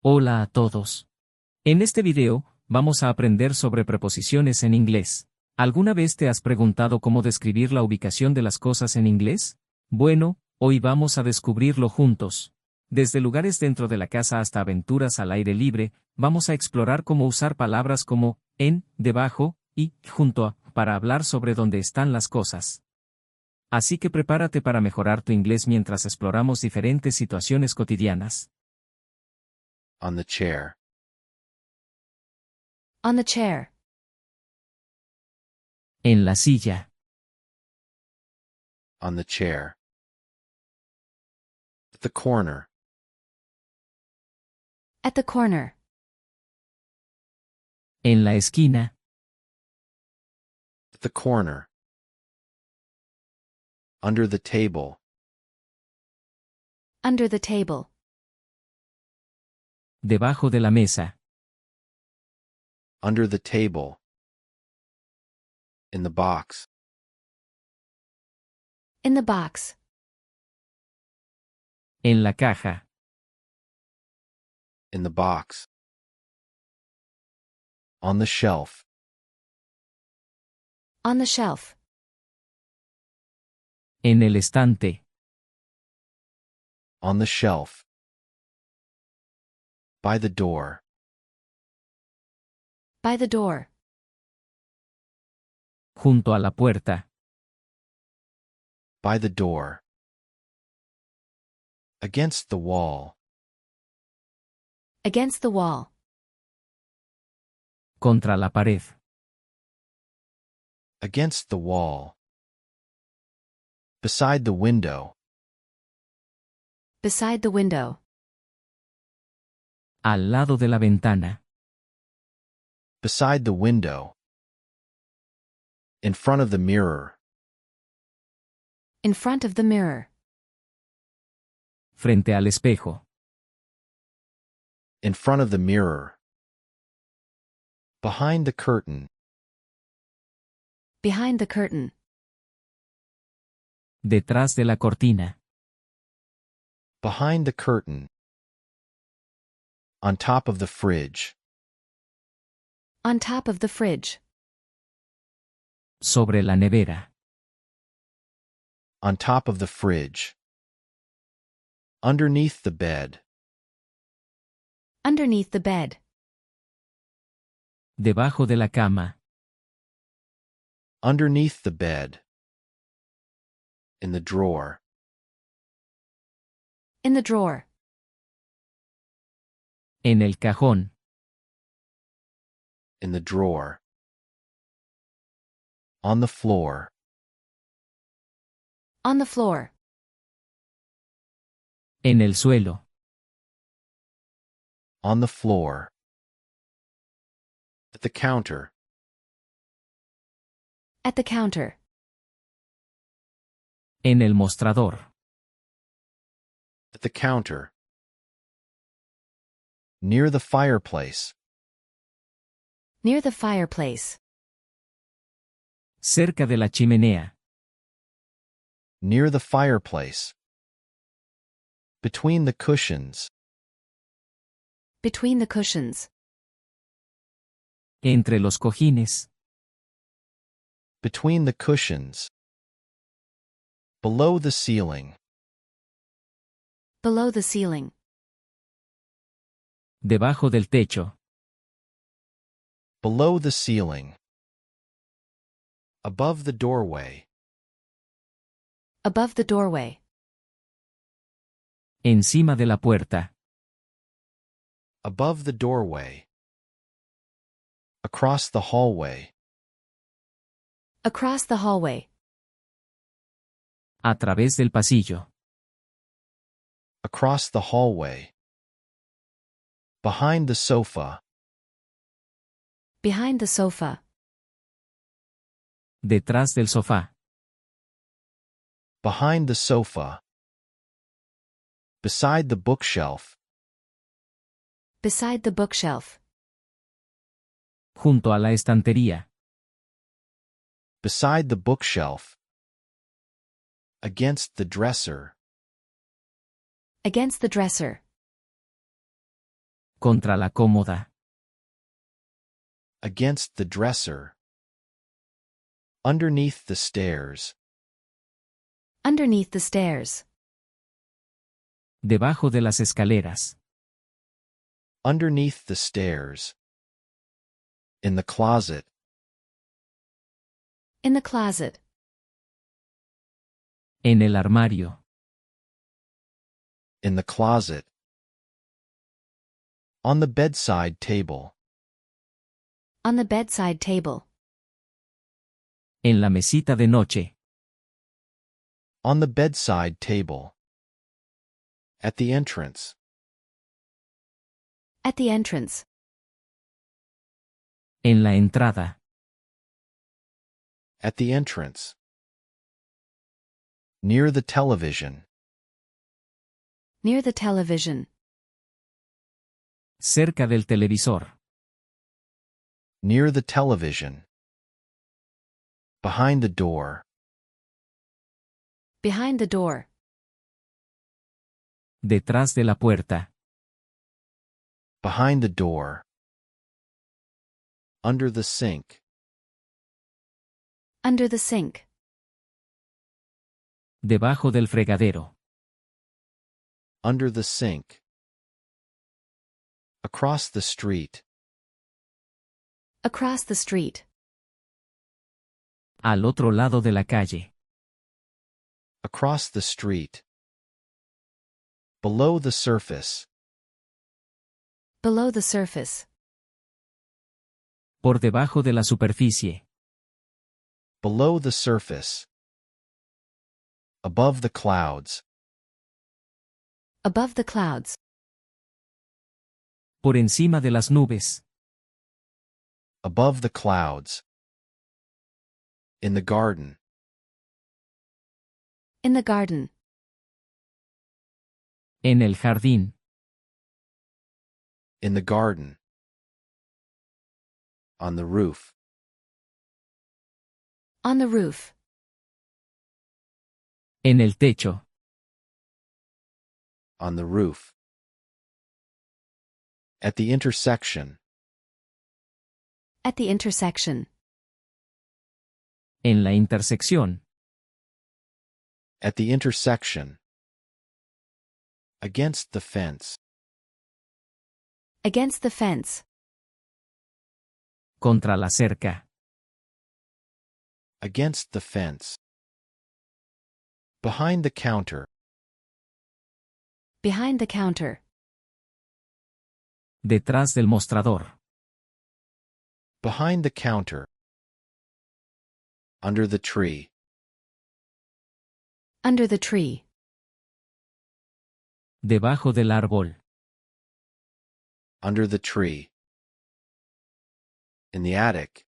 Hola a todos. En este video, vamos a aprender sobre preposiciones en inglés. ¿Alguna vez te has preguntado cómo describir la ubicación de las cosas en inglés? Bueno, hoy vamos a descubrirlo juntos. Desde lugares dentro de la casa hasta aventuras al aire libre, vamos a explorar cómo usar palabras como en, debajo y junto a para hablar sobre dónde están las cosas. Así que prepárate para mejorar tu inglés mientras exploramos diferentes situaciones cotidianas. On the chair. On the chair. En la silla. On the chair. At the corner. At the corner. En la esquina. At the corner. Under the table. Under the table. Debajo de la mesa. Under the table. In the box. In the box. En la caja. In the box. On the shelf. On the shelf. En el estante. On the shelf. By the door. By the door. Junto a la puerta. By the door. Against the wall. Against the wall. Contra la pared. Against the wall. Beside the window. Beside the window. Al lado de la ventana. Beside the window. In front of the mirror. In front of the mirror. Frente al espejo. In front of the mirror. Behind the curtain. Behind the curtain. Detrás de la cortina. Behind the curtain. On top of the fridge. On top of the fridge. Sobre la nevera. On top of the fridge. Underneath the bed. Underneath the bed. Debajo de la cama. Underneath the bed. In the drawer. In the drawer. En el cajón. In the drawer. On the floor. On the floor. En el suelo. On the floor. At the counter. At the counter. En el mostrador. At the counter. Near the fireplace. Near the fireplace. Cerca de la chimenea. Near the fireplace. Between the cushions. Between the cushions. Entre los cojines. Between the cushions. Below the ceiling. Below the ceiling. Debajo del techo. Below the ceiling. Above the doorway. Above the doorway. Encima de la puerta. Above the doorway. Across the hallway. Across the hallway. A través del pasillo. Across the hallway. Behind the sofa. Behind the sofa. Detrás del sofá. Behind the sofa. Beside the bookshelf. Beside the bookshelf. Junto a la estantería. Beside the bookshelf. Against the dresser. Against the dresser. Contra la cómoda. Against the dresser. Underneath the stairs. Underneath the stairs. Debajo de las escaleras. Underneath the stairs. In the closet. In the closet. En el armario. In the closet. On the bedside table. On the bedside table. En la mesita de noche. On the bedside table. At the entrance. At the entrance. En la entrada. At the entrance. Near the television. Near the television. Cerca del televisor. Near the television. Behind the door. Behind the door. Detrás de la puerta. Behind the door. Under the sink. Under the sink. Debajo del fregadero. Under the sink. Across the street. Across the street. Al otro lado de la calle. Across the street. Below the surface. Below the surface. Por debajo de la superficie. Below the surface. Above the clouds. Above the clouds. Por encima de las nubes. Above the clouds. In the garden. In the garden. En el jardín. In the garden. On the roof. On the roof. En el techo. On the roof. At the intersection. At the intersection. En la intersección. At the intersection. Against the fence. Against the fence. Contra la cerca. Against the fence. Behind the counter. Behind the counter. Detrás del mostrador. Behind the counter. Under the tree. Under the tree. Debajo del árbol. Under the tree. In the attic.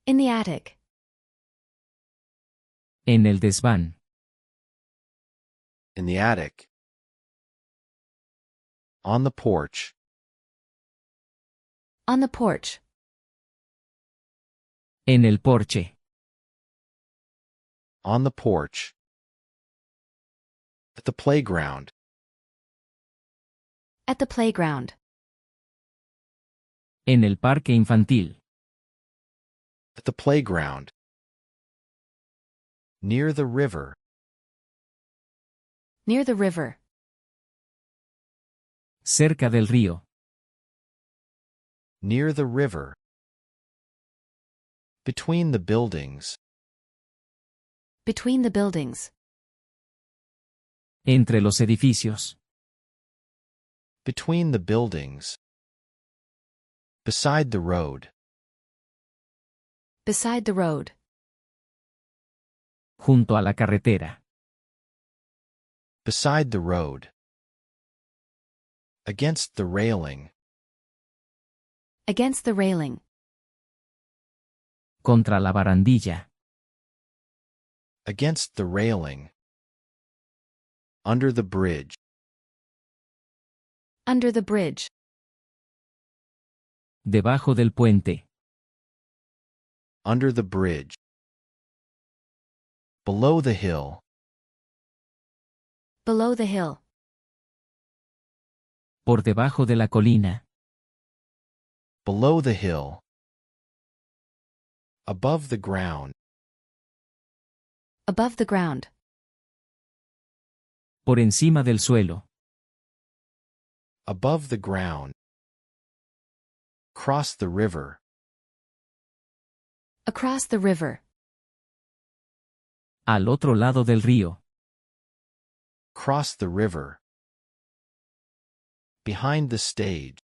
In the attic. En el desván. In the attic. On the porch. On the porch. En el porche. On the porch. At the playground. At the playground. En el parque infantil. At the playground. Near the river. Near the river. Cerca del río. Near the river. Between the buildings. Between the buildings. Entre los edificios. Between the buildings. Beside the road. Beside the road. Junto a la carretera. Beside the road. Against the railing. Against the railing. Contra la barandilla. Against the railing. Under the bridge. Under the bridge. Debajo del puente. Under the bridge. Below the hill. Below the hill. Por debajo de la colina. Below the hill. Above the ground. Above the ground. Por encima del suelo. Above the ground. Cross the river. Across the river. Al otro lado del río. Cross the river. Behind the stage.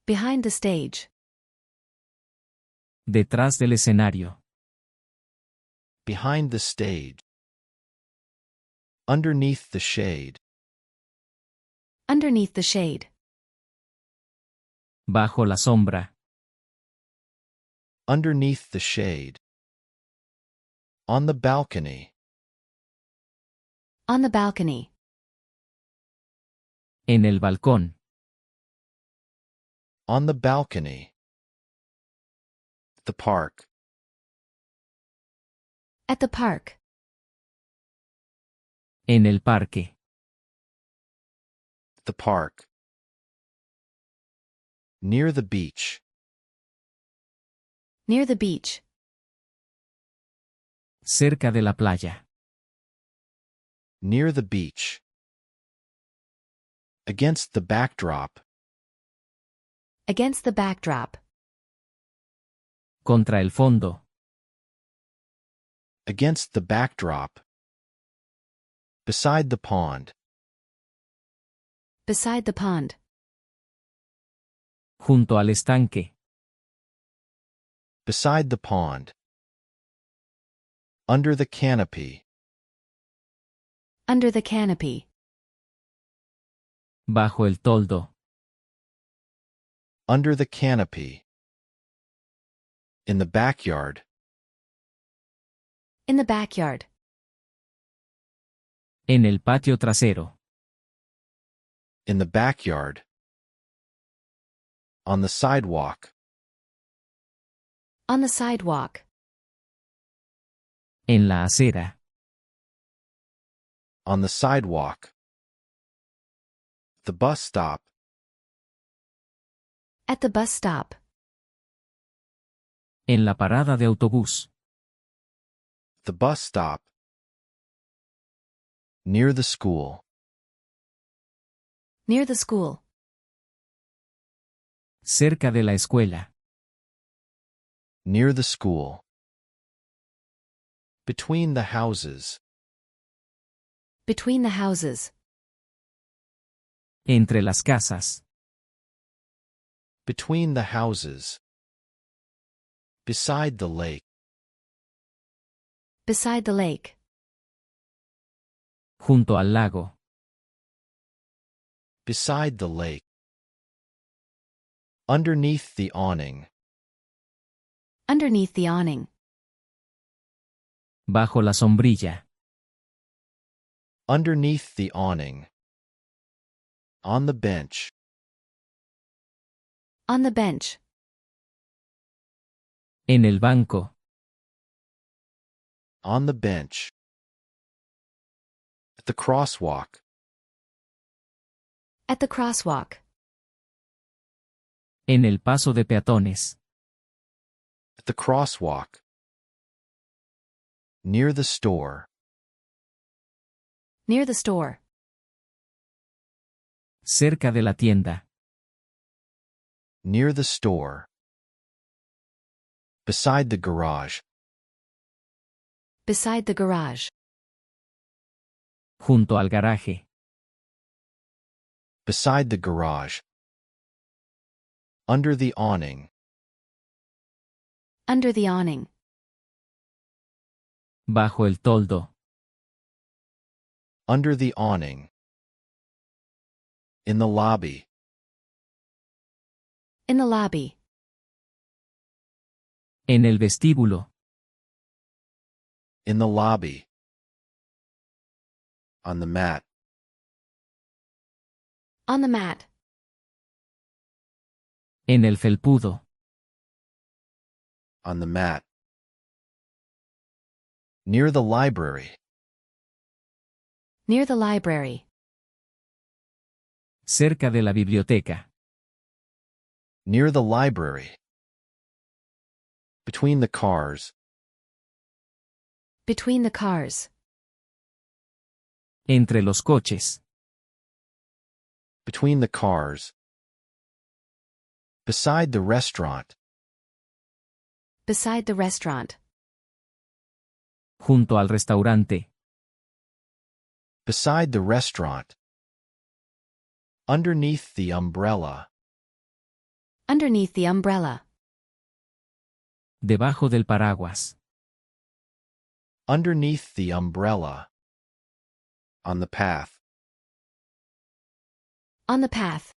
Behind the stage. Detrás del escenario. Behind the stage. Underneath the shade. Underneath the shade. Bajo la sombra. Underneath the shade. On the balcony. On the balcony. En el balcón. On the balcony. The park. At the park. En el parque. The park. Near the beach. Near the beach. Cerca de la playa. Near the beach. Against the backdrop. Against the backdrop. Contra el fondo. Against the backdrop. Beside the pond. Beside the pond. Junto al estanque. Beside the pond. Under the canopy. Under the canopy. Bajo el toldo. Under the canopy. In the backyard. In the backyard. En el patio trasero. In the backyard. On the sidewalk. On the sidewalk. En la acera. On the sidewalk. The bus stop. At the bus stop. En la parada de autobús. The bus stop. Near the school. Near the school. Cerca de la escuela. Near the school. Between the houses. Between the houses. Entre las casas. Between the houses. Beside the lake. Beside the lake. Junto al lago. Beside the lake. Underneath the awning. Underneath the awning. Bajo la sombrilla. Underneath the awning. On the bench. On the bench. En el banco. On the bench. At the crosswalk. At the crosswalk. En el paso de peatones. At the crosswalk. Near the store. Near the store. Cerca de la tienda. Near the store. Beside the garage. Beside the garage. Junto al garaje. Beside the garage. Under the awning. Under the awning. Bajo el toldo. Under the awning. In the lobby. In the lobby. En el vestíbulo. In the lobby. On the mat. On the mat. En el felpudo. On the mat. Near the library. Near the library. Cerca de la biblioteca. Near the library. Between the cars. Between the cars. Entre los coches. Between the cars. Beside the restaurant. Beside the restaurant. Junto al restaurante. Beside the restaurant. Underneath the umbrella. Underneath the umbrella. Debajo del paraguas. Underneath the umbrella. On the path. On the path.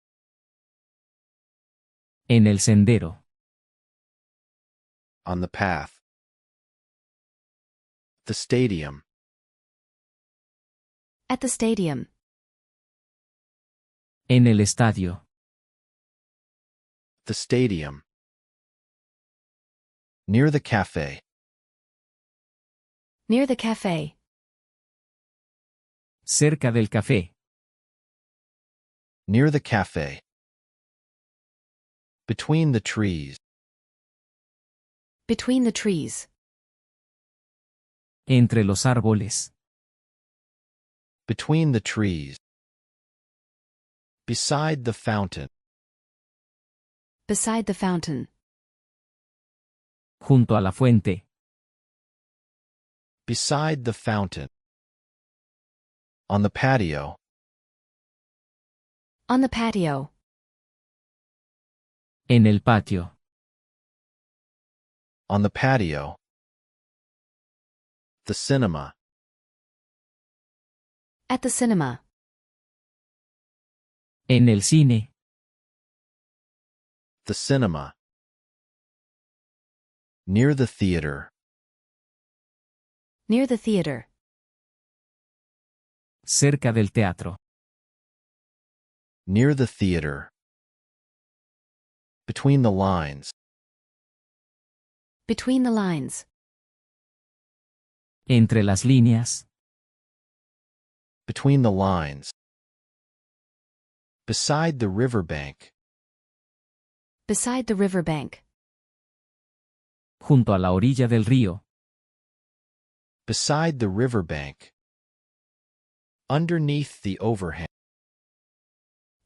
En el sendero. On the path. The stadium. At the stadium. En el estadio. The stadium. Near the cafe. Near the cafe. Cerca del café. Near the cafe. Between the trees. Between the trees. Entre los árboles. Between the trees. Beside the fountain. Beside the fountain. Junto a la fuente. Beside the fountain. On the patio. On the patio. En el patio. On the patio. The cinema. At the cinema. En el cine. The cinema. Near the theater. Near the theater. Cerca del teatro. Near the theater. Between the lines. Between the lines. Entre las líneas. Between the lines. Beside the riverbank. Beside the riverbank. Junto a la orilla del río. Beside the riverbank. Underneath the overhang.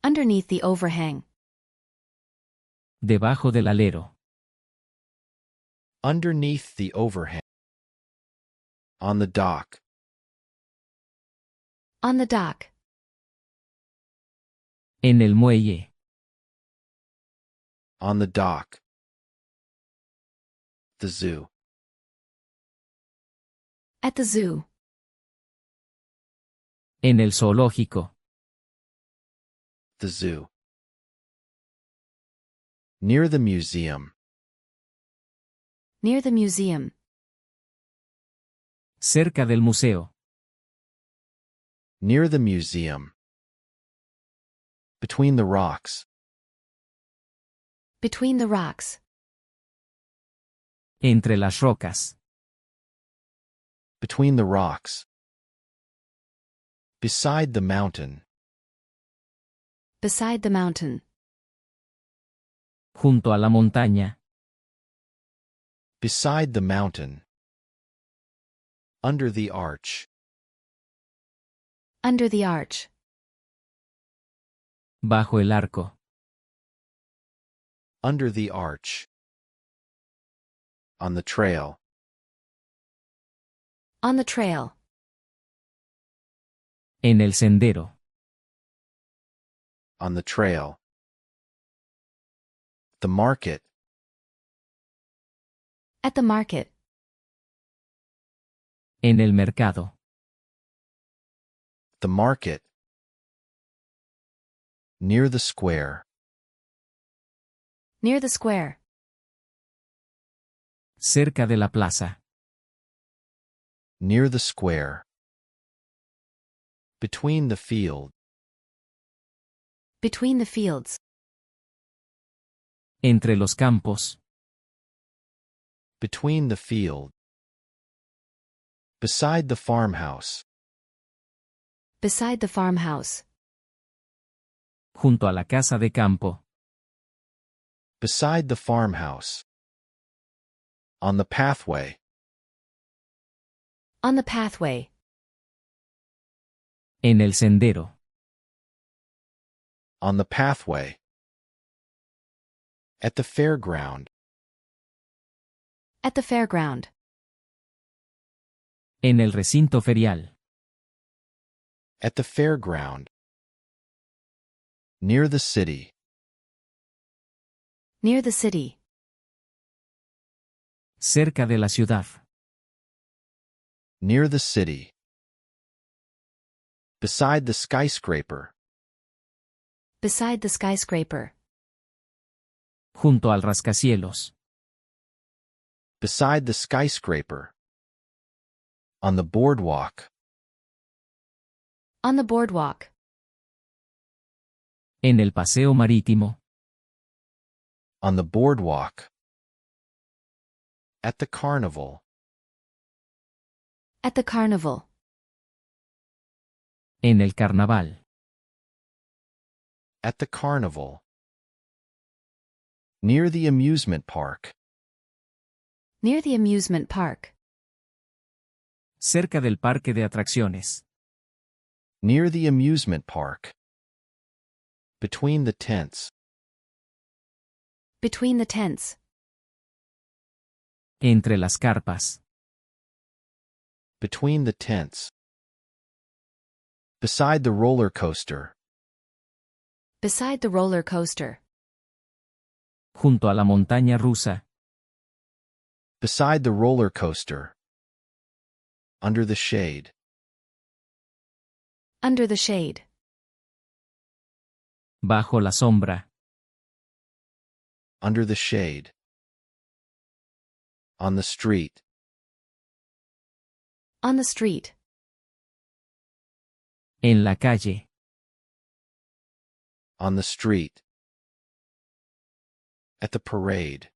Underneath the overhang. Debajo del alero. Underneath the overhang. On the dock. On the dock. En el muelle. On the dock. The zoo. At the zoo. En el zoológico. The zoo. Near the museum. Near the museum. Cerca del museo. Near the museum. Between the rocks. Between the rocks. Entre las rocas. Between the rocks. Beside the mountain. Beside the mountain. Junto a la montaña. Beside the mountain. Under the arch. Under the arch. Bajo el arco. Under the arch. On the trail. On the trail. En el sendero. On the trail. The market. At the market. En el mercado. The market. Near the square. Near the square. Cerca de la plaza. Near the square. Between the field. Between the fields. Entre los campos. Between the field. Beside the farmhouse. Beside the farmhouse. junto a la casa de campo, beside the farmhouse, on the pathway, On the pathway. en el sendero, on the pathway, at the fairground, At the fairground. en el recinto ferial, at the fairground, near the city, Near the city. cerca de la ciudad, near the city, beside the skyscraper, Beside the skyscraper. junto al rascacielos, beside the skyscraper, on the boardwalk, On the boardwalk. en el paseo marítimo, on the boardwalk, at the carnival, At the carnival. en el carnaval, at the carnival, near the amusement park, Near the amusement park. cerca del parque de atracciones, near the amusement park, between the tents, Between the tents. entre las carpas, between the tents, beside the roller coaster, Beside the roller coaster. junto a la montaña rusa, beside the roller coaster, under the shade, Under the shade. bajo la sombra, under the shade, on the street, On the street. en la calle, on the street, at the parade,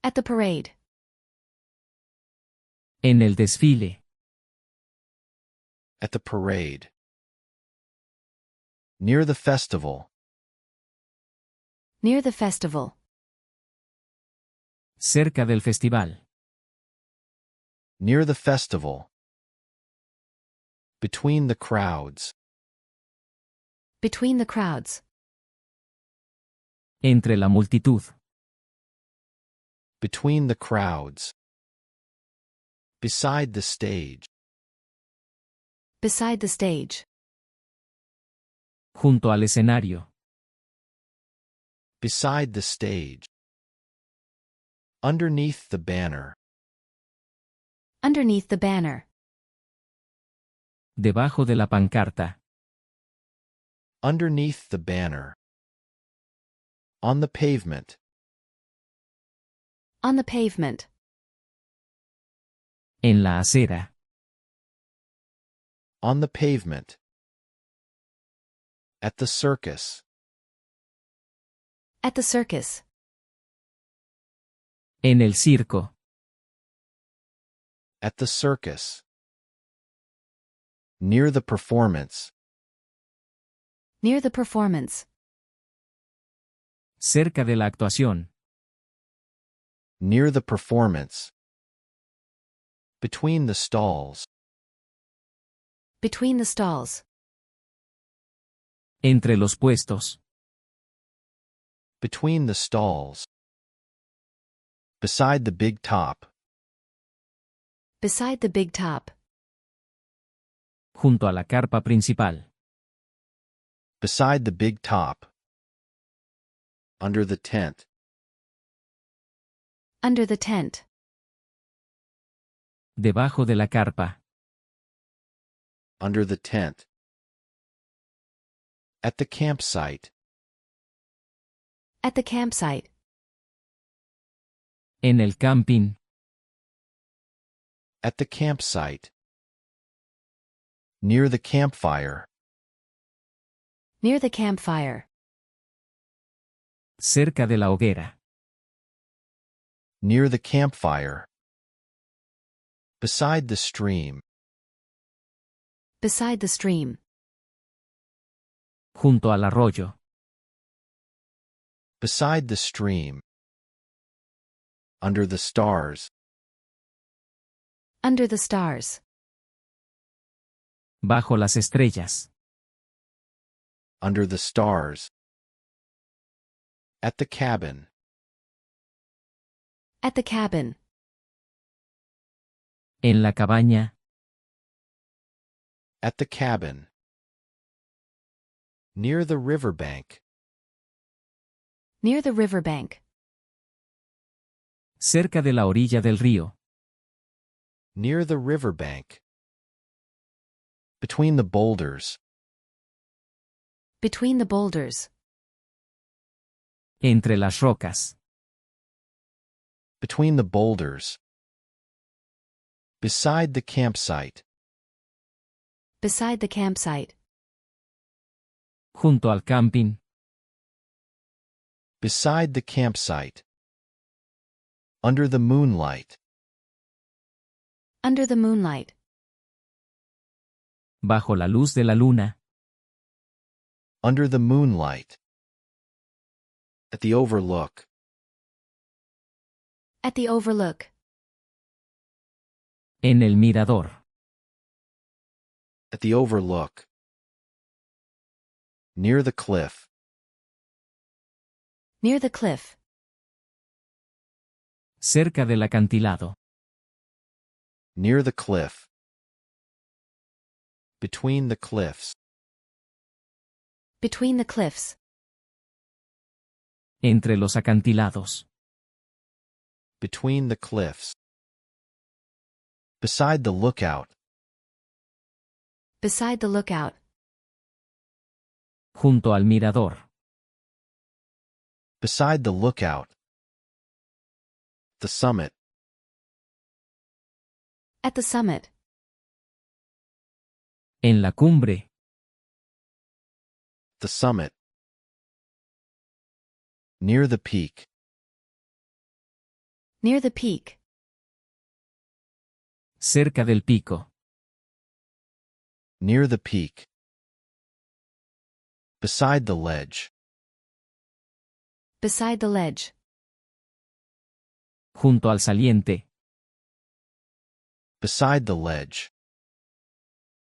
At the parade. en el desfile, at the parade, near the festival, Near the festival. cerca del festival, near the festival, between the crowds, Between the crowds. entre la multitud, between the crowds, beside the stage, Beside the stage. junto al escenario, beside the stage, underneath the banner, Underneath the banner. debajo de la pancarta, underneath the banner, on the pavement, On the pavement. en la acera, on the pavement, at the circus, At the circus. en el circo, at the circus, near the performance, Near the performance. cerca de la actuación, near the performance, between the stalls, Between the stalls. entre los puestos, between the stalls, beside the big top, Beside the big top. junto a la carpa principal, beside the big top, under the tent, Under the tent. debajo de la carpa, under the tent, at the campsite, At the campsite. en el camping, at the campsite, near the campfire, Near the campfire. cerca de la hoguera, near the campfire, beside the stream, Beside the stream. Junto al arroyo. Beside the stream. Under the stars. Under the stars. Bajo las estrellas. Under the stars. At the cabin. At the cabin. En la cabaña. At the cabin. Near the riverbank. Near the riverbank. Cerca de la orilla del río. Near the riverbank. Between the boulders. Between the boulders. Entre las rocas. Between the boulders. Beside the campsite. Beside the campsite. Junto al camping. Beside the campsite. Under the moonlight. Under the moonlight. Bajo la luz de la luna. Under the moonlight. At the overlook. At the overlook. En el mirador. At the overlook. Near the cliff. Near the cliff. Cerca del acantilado. Near the cliff. Between the cliffs. Between the cliffs. Entre los acantilados. Between the cliffs. Beside the lookout. Beside the lookout. Junto al mirador. Beside the lookout. The summit. At the summit. En la cumbre. The summit. Near the peak. Near the peak. Cerca del pico. Near the peak. Beside the ledge. Beside the ledge. Junto al saliente. Beside the ledge.